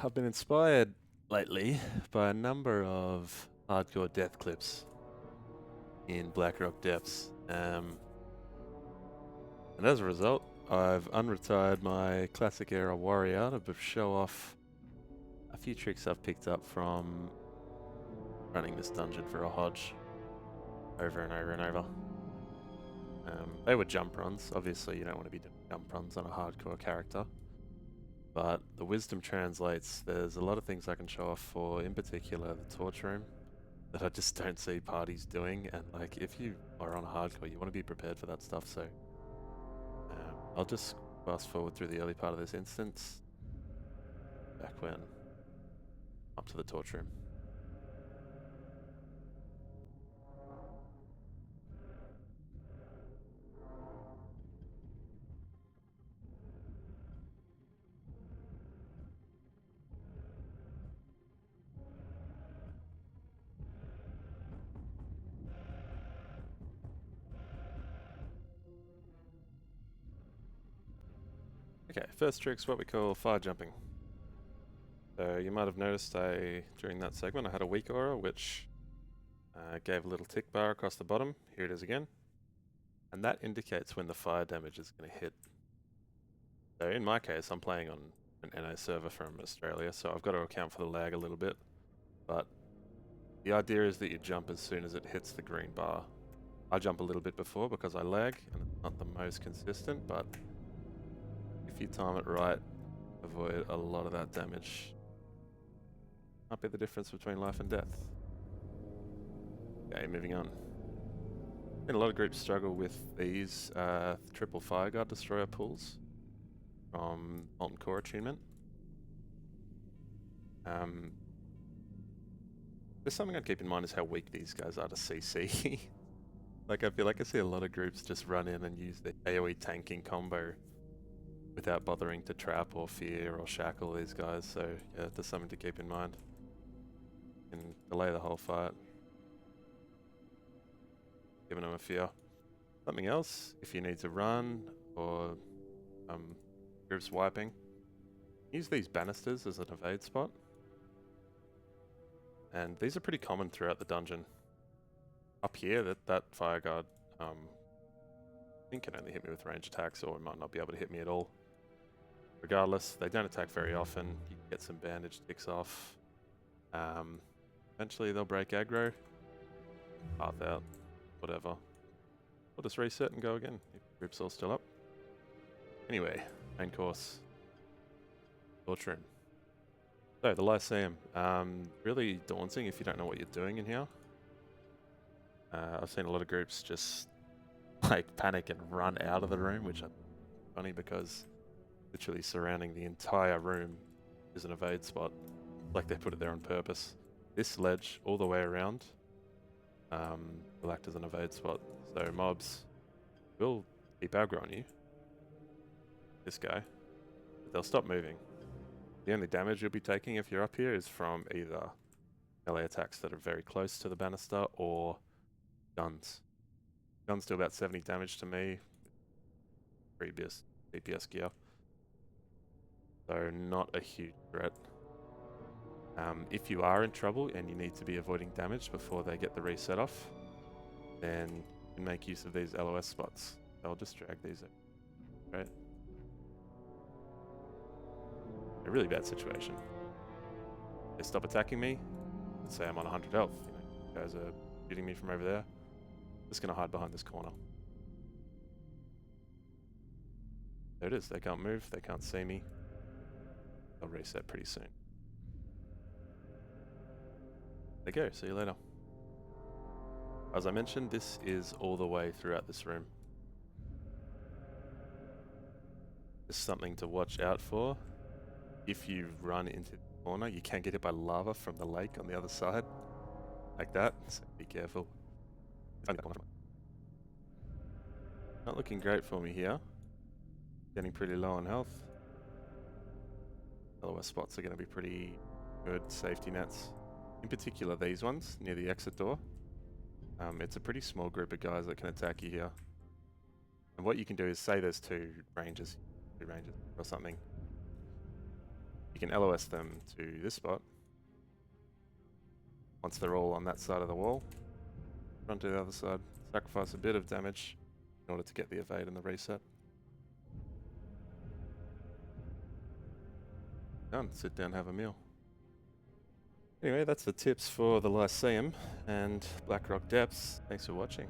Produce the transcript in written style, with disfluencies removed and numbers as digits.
I've been inspired lately by a number of hardcore death clips in Blackrock Depths, and as a result, I've unretired my classic era warrior to show off a few tricks I've picked up from running this dungeon for a Hodge over and over and over. They were jump runs. Obviously, you don't want to be doing jump runs on a hardcore character. But the wisdom translates. There's a lot of things I can show off for, in particular, the torch room that I just don't see parties doing. And like, if you are on hardcore, you want to be prepared for that stuff. So I'll just fast forward through the early part of this instance, back when up to the torch room. Okay, first trick's what we call fire jumping. So you might have noticed during that segment I had a weak aura, which gave a little tick bar across the bottom. Here it is again. And that indicates when the fire damage is going to hit. So in my case, I'm playing on an NA server from Australia, so I've got to account for the lag a little bit. But the idea is that you jump as soon as it hits the green bar. I jump a little bit before because I lag, and it's not the most consistent, but if you time it right, avoid a lot of that damage. Might be the difference between life and death. Okay, moving on. A lot of groups struggle with these triple fire guard destroyer pulls from Molten Core attunement. There's something I'd keep in mind is how weak these guys are to CC. Like, I feel like I see a lot of groups just run in and use the AoE tanking combo without bothering to trap or fear or shackle these guys, so yeah, there's something to keep in mind. And delay the whole fight. Giving them a fear. Something else, if you need to run or groups wiping, use these banisters as an evade spot. And these are pretty common throughout the dungeon. Up here, that fire guard, I think can only hit me with range attacks, or it might not be able to hit me at all. Regardless, they don't attack very often. You can get some bandage ticks off. Eventually they'll break aggro. Path out. Whatever. We'll just reset and go again if the group's all still up. Anyway, main course. Torch room. So, the Lyceum. Really daunting if you don't know what you're doing in here. I've seen a lot of groups just like panic and run out of the room, which is funny because literally surrounding the entire room is an evade spot. Like they put it there on purpose. This ledge all the way around will act as an evade spot. So mobs will keep aggro on you. This guy. But they'll stop moving. The only damage you'll be taking if you're up here is from either melee attacks that are very close to the banister or guns. Guns do about 70 damage to me. Previous DPS gear. So not a huge threat. If you are in trouble and you need to be avoiding damage before they get the reset off, then you can make use of these LOS spots. I'll just drag these in. Right? A really bad situation. They stop attacking me. Let's say I'm on 100 health. You guys are shooting me from over there. I'm just going to hide behind this corner. There it is. They can't move. They can't see me. They'll reset pretty soon. There you go. See you later. As I mentioned, this is all the way throughout this room. Just something to watch out for. If you run into the corner, you can get hit by lava from the lake on the other side. Like that. So be careful. Not looking great for me here. Getting pretty low on health. LOS spots are going to be pretty good safety nets. In particular, these ones near the exit door. It's a pretty small group of guys that can attack you here. And what you can do is say there's two ranges or something. You can LOS them to this spot. Once they're all on that side of the wall, run to the other side, sacrifice a bit of damage in order to get the evade and the reset. Done. Sit down, have a meal. Anyway, that's the tips for the Lyceum and Blackrock Depths. Thanks for watching.